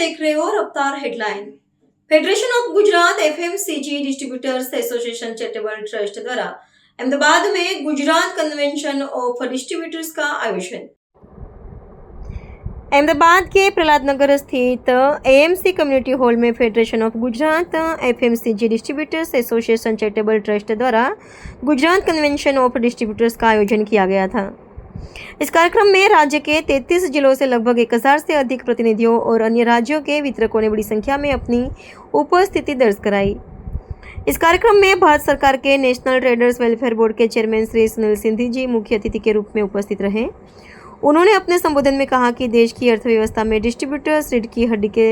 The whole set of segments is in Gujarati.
देख रहे हो रफ्तार headline. Federation of Gujarat FMCG distributors association charitable trust द्वारा अहमदाबाद में गुजरात कन्वेंशन ऑफ डिस्ट्रीब्यूटर्स का आयोजन। अहमदाबाद के प्रहलाद नगर स्थित एएमसी कम्युनिटी हॉल में federation of Gujarat FMCG distributors association charitable trust द्वारा गुजरात कन्वेंशन ऑफ डिस्ट्रीब्यूटर्स का आयोजन किया गया था। इस कार्यक्रम में राज्य के 33 जिलों से लगभग 1000 से अधिक प्रतिनिधियों और अन्य राज्यों के वितरकों ने बड़ी संख्या में अपनी उपस्थिति दर्ज कराई। इस कार्यक्रम में भारत सरकार के नेशनल ट्रेडर्स वेलफेयर बोर्ड के चेयरमैन श्री सुनील सिंधी जी मुख्य अतिथि के रूप में उपस्थित रहे। उन्होंने अपने संबोधन में कहा कि देश की अर्थव्यवस्था में डिस्ट्रीब्यूटर्स रीढ़ की हड्डी के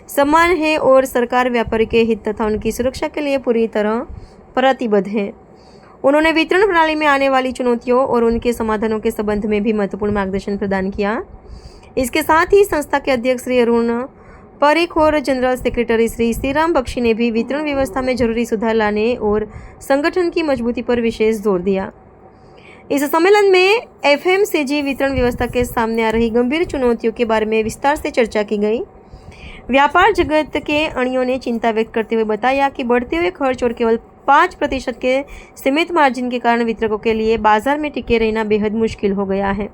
समान है और सरकार व्यापारी के हित तथा उनकी सुरक्षा के लिए पूरी तरह प्रतिबद्ध है। उन्होंने वितरण प्रणाली में आने वाली चुनौतियों और उनके समाधानों के संबंध में भी महत्वपूर्ण मार्गदर्शन प्रदान किया। इसके साथ ही संस्था के अध्यक्ष श्री अरुण परीख और जनरल सेक्रेटरी श्री श्रीराम बख्शी ने भी वितरण व्यवस्था में जरूरी सुधार लाने और संगठन की मजबूती पर विशेष जोर दिया। इस सम्मेलन में एफएमसीजी वितरण व्यवस्था के सामने आ रही गंभीर चुनौतियों के बारे में विस्तार से चर्चा की गई। व्यापार जगत के अणियों ने चिंता व्यक्त करते हुए बताया कि बढ़ते हुए खर्च और केवल 5% के सीमित मार्जिन के कारण वितरकों के लिए बाजार में टिके रहना बेहद मुश्किल हो गया है,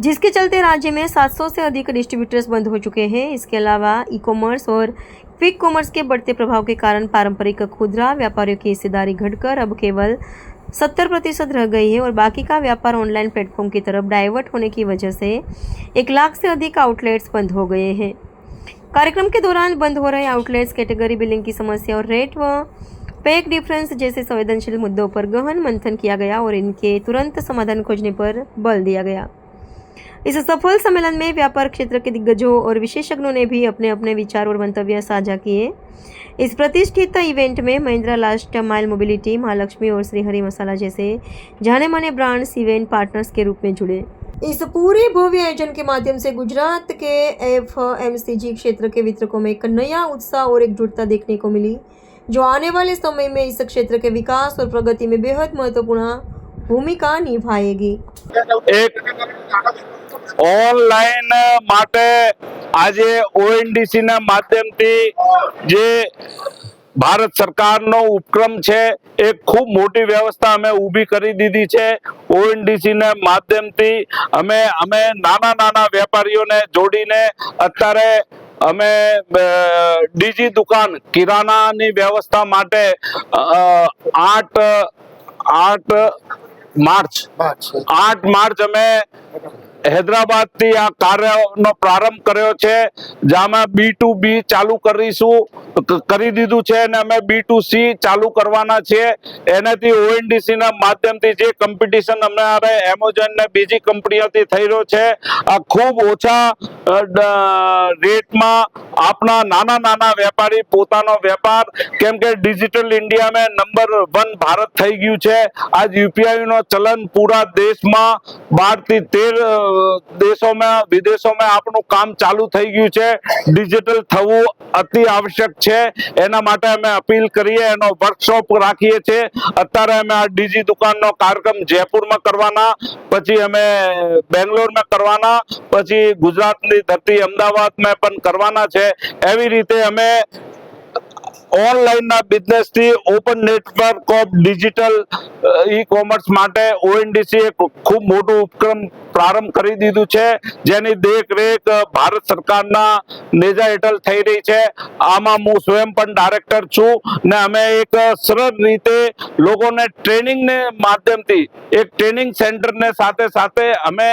जिसके चलते राज्य में 700 से अधिक डिस्ट्रीब्यूटर्स बंद हो चुके हैं। इसके अलावा ई कॉमर्स और क्विक कॉमर्स के बढ़ते प्रभाव के कारण पारंपरिक खुदरा व्यापारियों की हिस्सेदारी घटकर अब केवल 70% रह गई है और बाकी का व्यापार ऑनलाइन प्लेटफॉर्म की तरफ डाइवर्ट होने की वजह से 1 लाख से अधिक आउटलेट्स बंद हो गए हैं। कार्यक्रम के दौरान बंद हो रहे आउटलेट्स, कैटेगरी बिलिंग की समस्या और रेट व पैक डिफरेंस जैसे संवेदनशील मुद्दों पर गहन मंथन किया गया और इनके तुरंत समाधान खोजने पर बल दिया गया। इस सफल सम्मेलन में व्यापार क्षेत्र के दिग्गजों और विशेषज्ञों ने भी अपने अपने विचार और मंतव्य साझा किए। इस प्रतिष्ठित इवेंट में Mahindra last mile mobility, Mahalakshmi और श्रीहरि मसाला जैसे जाने माने ब्रांड्स इवेंट पार्टनर्स के रूप में जुड़े। इस पूरे भव्य आयोजन के माध्यम से गुजरात के एफएमसीजी क्षेत्र के वितरकों में एक नया उत्साह और एकजुटता देखने को मिली, जो आने वाले समय में इस क्षेत्र के विकास और प्रगति में बेहद महत्वपूर्ण भूमिका निभाएगी। एक ઓનલાઈન માટે આજે ઓએનડીસી ના માધ્યમથી જે ભારત સરકારનો ઉપક્રમ છે એ ખૂબ મોટી વ્યવસ્થા અમે ઊભી કરી દીધી છે। ઓએનડીસી ના માધ્યમથી અમે નાના નાના વેપારીઓને જોડીને અત્યારે અમે ડીજી દુકાન કિરાનાની વ્યવસ્થા માટે 8 માર્ચ અમે हैदराबाद थी आ कार्य नो प्रारंभ कर्यो छे, जामा B2B चालू करी दीधुं छे ने अमे B2C चालू करवाना छे। एनाथी ओएनडीसी ना माध्यमथी जे कॉम्पिटिशन अमारे एमेजॉन ने बीजी कंपनीओथी थई रह्यो छे, आ खूब ओछा रेट में आपना नाना नाना व्यापारी पोतानो व्यापार, केम के डिजिटल इंडिया में नंबर 1 भारत थई गयुं छे। आज यूपीआई नो चलन पूरा देश में 12 થી 13 देशों में विदेशों में आपનું કામ ચાલુ થઈ ગયું છે। ડિજિટલ થવું અતિ આવશ્યક છે, એના માટે અમે અપીલ કરીએ, એનો વર્કશોપ રાખીએ છીએ। અત્યારે અમે આ ડીજી દુકાનનો કાર્યક્રમ જયપુરમાં કરવાના, પછી અમે બેંગ્લોરમાં કરવાના, પછી ગુજરાતની ધરતી અમદાવાદમાં પણ કરવાના છે। એવી રીતે અમે ઓનલાઈન ના બિઝનેસ થી open network of digital e commerce માટે ઓએનડીસી ખૂબ મોટું ઉપક્રમ પ્રારંભ કરી દીધું છે, જેની દેખરેખ ભારત સરકારના નેજા હેઠળ થઈ રહી છે। આમાં હું સ્વયં પણ ડાયરેક્ટર છું ને અમે એક સરળ રીતે લોકોને ટ્રેનિંગને માધ્યમથી એક ટ્રેનિંગ સેન્ટરને સાથે સાથે અમે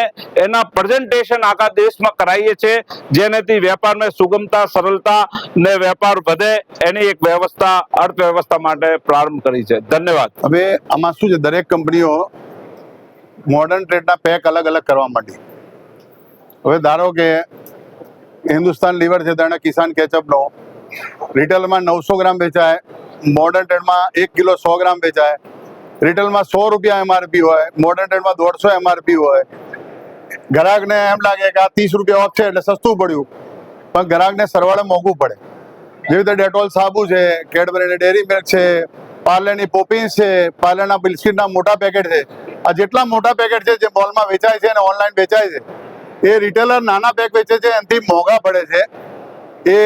એના પ્રેઝન્ટેશન આખા દેશમાં કરાવીએ છીએ, જેનાથી વેપારમાં સુગમતા સરળતા ને વેપાર વધે એની એક વ્યવસ્થા અર્થવ્યવસ્થા માટે પ્રારંભ કરી છે। ધન્યવાદ। હવે આમાં શું છે, દરેક કંપનીઓ મોડર્ન ટ્રેડના પેક અલગ અલગ કરવા માંડી। હવે ધારો કે હિન્દુસ્તાન લીવર છે તેણે કિસાન કેચઅપનો રિટેલમાં 900 ગ્રામ વેચાય, મોડર્ન ટ્રેડમાં 1 કિલો 100 ગ્રામ વેચાય। રિટેલમાં 100 રૂપિયા MRP હોય, મોડર્ન ટ્રેડમાં 150 MRP હોય। ગ્રાહકને એમ લાગે કે આ 30 રૂપિયા ઓફ છે એટલે સસ્તું પડ્યું, પણ ગ્રાહકને સરવાળે મોંઘું પડે। જેવી રીતે ડેટોલ સાબુ છે, કેડબરીની ડેરી મિલ્ક છે, પાર્લેની પોપીન્સ છે, પાર્લેના બિસ્કિટના મોટા પેકેટ છે। આ જેટલા મોટા પેકેટ છે જે મોલમાં વેચાય છે અને ઓનલાઈન વેચાય છે, એ રિટેલર નાના પેક વેચે છે, એનાથી મોંઘા પડે છે। એ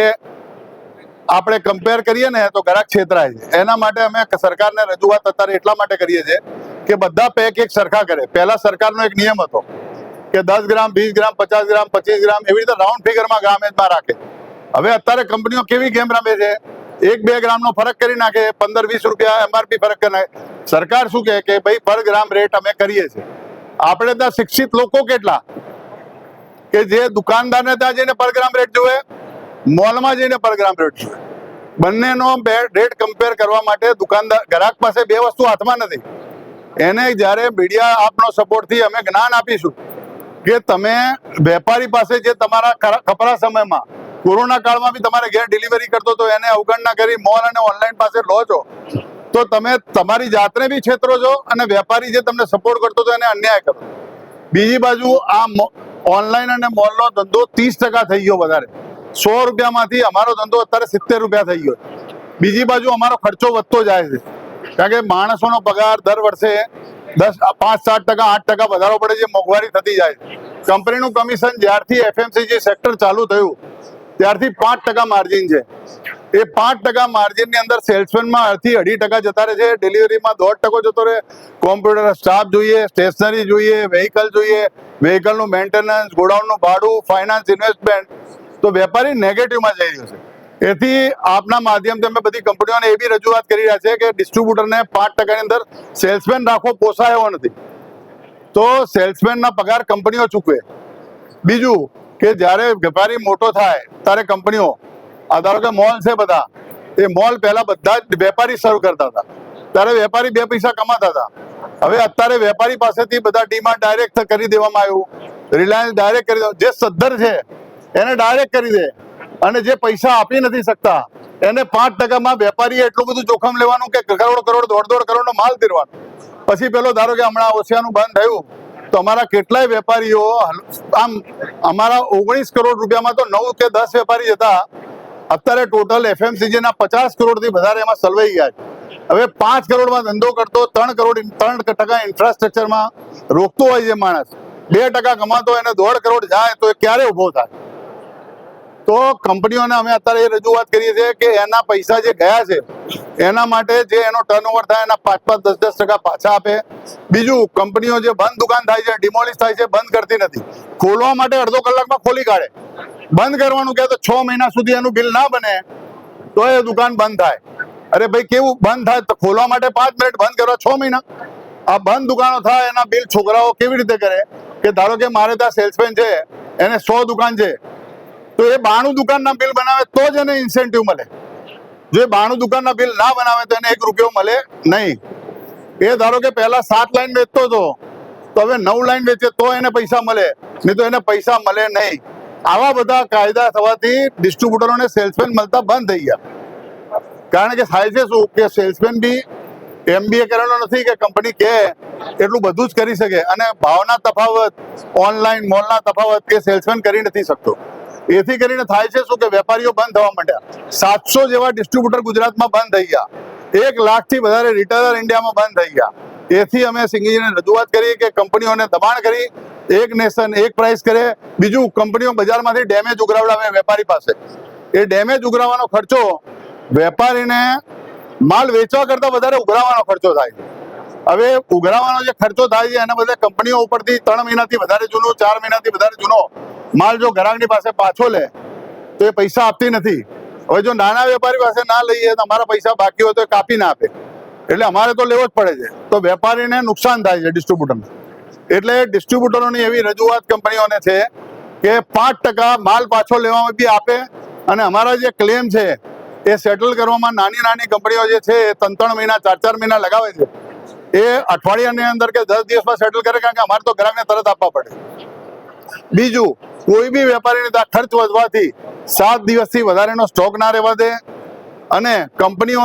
આપણે કમ્પેર કરીએ ને તો ગ્રાહક છેતરાય છે. એના માટે અમે સરકારને રજૂઆત અત્યારે એટલા માટે કરીએ છીએ કે બધા પેક એક સરખા કરે. પહેલા સરકારનો એક નિયમ હતો કે 10 ગ્રામ, 20 ગ્રામ, 50 ગ્રામ, 25 ગ્રામ એવી રીતે રાઉન્ડ ફિગરમાં ગ્રામેજમાં રાખે. હવે અત્યારે કંપનીઓ કેવી ગેમ રમે છે, 1-2 ગ્રામનો ફરક કરી નાખે, 15-20 રૂપિયા MRP ફરક કરી નાખે. સરકાર શું કહે કે ભાઈ પર ગ્રામ રેટ અમે કરીએ છીએ. આપણે ત્યાં શિક્ષિત લોકો કેટલા કે જે દુકાનદારને ત્યાં જઈને પર ગ્રામ રેટ જોવે, મોલમાં જઈને પર ગ્રામ રેટ જોવે. બંનેનો રેટ કમ્પેર કરવા માટે દુકાનદાર ગ્રાહક પાસે બે વસ્તુ હાથમાં નથી. એને જ્યારે મીડિયા આપનો સપોર્ટથી અમે જ્ઞાન આપીશું કે તમે વેપારી પાસે જે તમારા કપરા સમયમાં કોરોના કાળમાં બી તમારે ઘેર ડિલિવરી કરતો તો એને અવગણના કરી મોલ અને ઓનલાઈન પાસે લો છો, તો તમે તમારી જાતને બી છેતરો છો અને વેપારી જે તમને સપોર્ટ કરતો તો એને અન્યાય કરો. બીજી બાજુ આ ઓનલાઈન અને મોલનો ધંધો 30% થઈ ગયો વધારે. 100 રૂપિયામાંથી અમારો ધંધો અત્યારે 70 રૂપિયા થઈ ગયો. બીજી બાજુ અમારો ખર્ચો વધતો જાય છે, કારણ કે માણસોનો પગાર દર વર્ષે 5-7%, 8% વધારો પડે છે, મોંઘવારી થતી જાય છે. કંપનીનું કમિશન જ્યારથી FMCG સેક્ટર ચાલુ થયું ત્યારથી 5% માર્જિન છે. એ 5% માર્જિનની અંદર સેલ્સમેનમાં 2.5% જતા રહે છે, ડિલિવરીમાં 1.5% જતો રહે. કોમ્પ્યુટર સ્ટાફ જોઈએ, સ્ટેશનરી જોઈએ, વેહિકલ જોઈએ, વેહિકલનું મેન્ટેનન્સ, ગોડાઉનનું ભાડું, ફાઇનાન્સ, ઇન્વેસ્ટમેન્ટ, તો વેપારી નેગેટિવમાં જઈ રહ્યો છે. એથી આપના માધ્યમથી અમે બધી કંપનીઓને એવી રજૂઆત કરી રહ્યા છે કે ડિસ્ટ્રીબ્યુટરને 5%ની અંદર સેલ્સમેન રાખવો પોસાય એવો નથી, તો સેલ્સમેનના પગાર કંપનીઓ ચૂકવે. બીજું કે જ્યારે વેપારી મોટો થાય ત્યારે કંપનીઓ, ધારો કે મોલ છે બધા, એ મોલ પહેલા બધા જ વેપારી સર્વ કરતા હતા, ત્યારે વેપારી 2 પૈસા કમાતા હતા. હવે અત્યારે વેપારી પાસેથી બધા ડીમાર્ટ ડાયરેક્ટ કરી દેવામાં આવ્યું, રિલાયન્સ ડાયરેક્ટ કરી દે, જે સદ્ધર છે એને ડાયરેક્ટ કરી દે, અને જે પૈસા આપી નથી શકતા એને 5%માં વેપારીએ એટલું બધું જોખમ લેવાનું કે કરોડ 1.5 કરોડનો માલ ધીરવાનો. પછી પેલો ધારો કે હમણાં ઓસિયાનું બંધ થયું તો અમારા કેટલાય વેપારીઓ, આમ અમારા 19 કરોડ રૂપિયામાં તો 9 કે 10 વેપારી હતા, અત્યારે ટોટલ FMCGના 50 કરોડથી વધારે એમાં સલવાઈ ગયા છે. હવે 5 કરોડમાં ધંધો કરતો 3% ઇન્ફ્રાસ્ટ્રક્ચરમાં રોકતો હોય છે માણસ, 2% કમાતો એને 1.5 કરોડ જાય તો એ ક્યારે ઊભો થાય? તો કંપનીઓને અમે અત્યારે એ રજૂઆત કરીએ છીએ કે એના પૈસા જે ગયા છે એના માટે જે એનો ટર્નઓવર થાય એના 5-5, 10-10% પાછા આપે. બીજું, કંપનીઓ જે બંધ દુકાન થાય છે, ડિમોલિશ થાય છે, બંધ કરતી નથી. ખોલવા માટે અડધો કલાકમાં ખોલી કાઢે. બંધ કરવાનું કહે તો 6 મહિના સુધી એનું બિલ ના બને તો એ દુકાન બંધ થાય. અરે ભાઈ, કેવું બંધ થાય? તો ખોલવા માટે 5 મિનિટ, બંધ કરવા 6 મહિના. આ બંધ દુકાનો થાય એના બિલ છોકરાઓ કેવી રીતે કરે કે ધારો કે મારે ત્યાં સેલ્સમેન છે, એને 100 દુકાન છે, તો એ 92 દુકાનના બિલ બનાવે તો જ એને ઇન્સેન્ટિવ મળે. જો એ 92 દુકાનના બિલ ના બનાવે તો એને 1 રૂપિયો મળે નહીં. એ ધારો કે પહેલા 7 લાઈન વેચતો હતો તો હવે 9 લાઈન વેચે તો એને પૈસા મળે, નહીં તો એને પૈસા મળે નહીં. આવા બધા કાયદા થવાથી ડિસ્ટ્રીબ્યુટરોને સેલ્સમેન મળતા બંધ થઈ ગયા. કારણ કે થાય છે શું કે સેલ્સમેન બી MBA કરેલો નથી કે કંપની કે એટલું બધું જ કરી શકે, અને ભાવના તફાવત, ઓનલાઈન મોલના તફાવત એ સેલ્સમેન કરી નથી શકતો. એથી કરીને થાય છે શું કે વેપારીઓ બંધ થવા માંડ્યા. 700 જેવા ડિસ્ટ્રીબ્યુટર ગુજરાતમાં બંધ થઈ ગયા, 1 લાખથી વધારે રિટેલર ઇન્ડિયામાં બંધ થઈ ગયા. એથી અમે સિંઘજીને રજૂઆત કરી કે કંપનીઓને દબાણ કરી એક નેશન એક પ્રાઇસ કરે. બીજું, કંપનીઓ બજારમાંથી ડેમેજ ઉઘરાવડાવે વેપારી પાસે. એ ડેમેજ ઉઘરાવવાનો ખર્ચો વેપારીને માલ વેચવા કરતા વધારે ઉઘરાવવાનો ખર્ચો થાય છે. હવે ઉઘરાવવાનો જે ખર્ચો થાય છે એના બદલે કંપનીઓ ઉપરથી 3 મહિનાથી વધારે જૂનો, 4 મહિનાથી વધારે જૂનો માલ જો ગ્રાહકની પાસે પાછો લે તો એ પૈસા આપતી નથી. હવે જો નાના વેપારી પાસે ના લઈએ તો અમારા પૈસા બાકી હોય તો એ કાપી ના આપે, એટલે અમારે તો લેવો જ પડે છે. તો વેપારીને નુકસાન થાય છે ડિસ્ટ્રીબ્યુટરને. એટલે ડિસ્ટ્રીબ્યુટરોની એવી રજૂઆત કંપનીઓને છે કે 5% માલ પાછો લેવામાં બી આપે, અને અમારા જે ક્લેમ છે એ સેટલ કરવામાં નાની કંપનીઓ જે છે એ 3-3 મહિના, 4-4 મહિના લગાવે છે, એ અઠવાડિયાની અંદર કે 10 દિવસમાં સેટલ કરે, કારણ કે અમારે તો ગ્રાહકને તરત આપવા પડે. બીજું, કોઈ બી વેપારીને ત્યાં ખર્ચ વધવાથી 7 દિવસથી વધારેનો સ્ટોક ના રહેવા દે, અને કંપનીઓ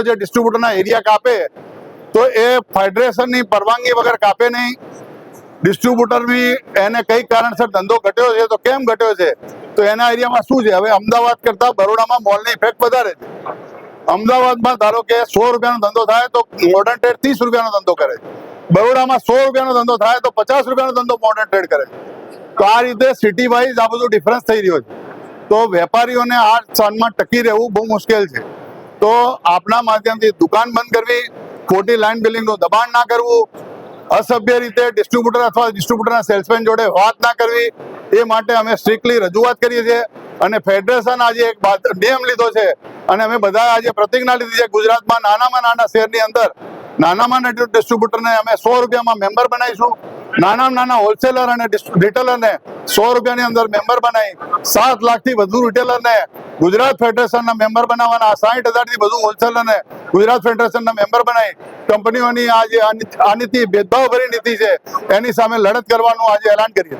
જે ડિસ્ટ્રીબ્યુટરના એરિયા કાપે તો એ ફેડરેશનની પરવાનગી વગર કાપે નહીં. ડિસ્ટ્રીબ્યુટર બી એને કઈ કારણસર ધંધો ઘટ્યો છે તો કેમ ઘટ્યો છે, તો એના એરિયામાં શું છે. હવે અમદાવાદ કરતા બરોડામાં મોલની ઇફેક્ટ વધારે છે. અમદાવાદમાં ધારો કે 100 રૂપિયાનો ધંધો થાય તો મોડર્ન ટ્રેડ 30 રૂપિયાનો ધંધો કરે. બરોડામાં 100 રૂપિયાનો ધંધો થાય તો 50 રૂપિયાનો ધંધો મોડર્ન ટ્રેડ કરે. તો આ રીતે સિટી વાઇઝ આ બધું ડિફરન્સ થઈ રહ્યો છે. તો તો વેપારીઓને આ સ્થાનમાં ટકી રહેવું બહુ મુશ્કેલ છે. તો આપના માધ્યમથી દુકાન બંધ કરવી, ખોટી લાઇન બિલિંગનું દબાણ ના કરવું, અસભ્ય રીતે ડિસ્ટ્રીબ્યુટર અથવા ડિસ્ટ્રીબ્યુટરના સેલ્સમેન જોડે વાત ના કરવી, એ માટે અમે સ્ટ્રિક્ટલી રજૂઆત કરીએ છીએ. અને ફેડરેશન આજે એક નિયમ લીધો છે અને અમે બધા આજે પ્રતિજ્ઞા લીધી છે, ગુજરાતમાં નાનામાં નાના શહેરની અંદર નાનામાં નાના ડિસ્ટ્રીબ્યુટરને અમે 100 રૂપિયામાં મેમ્બર બનાવીશું. નાનામાં નાના હોલસેલર અને રિટેલરને 100 રૂપિયાની અંદર મેમ્બર બનાવી 7 લાખથી વધુ રિટેલરને ગુજરાત ફેડરેશનના મેમ્બર બનાવવાના, 60,000થી વધુ હોલસેલરને ગુજરાત ફેડરેશનના મેમ્બર બનાવી કંપનીઓની આ જે આ નીતિ ભેદભાવ ભરી નીતિ છે એની સામે લડત કરવાનું આજે એલાન કરીએ.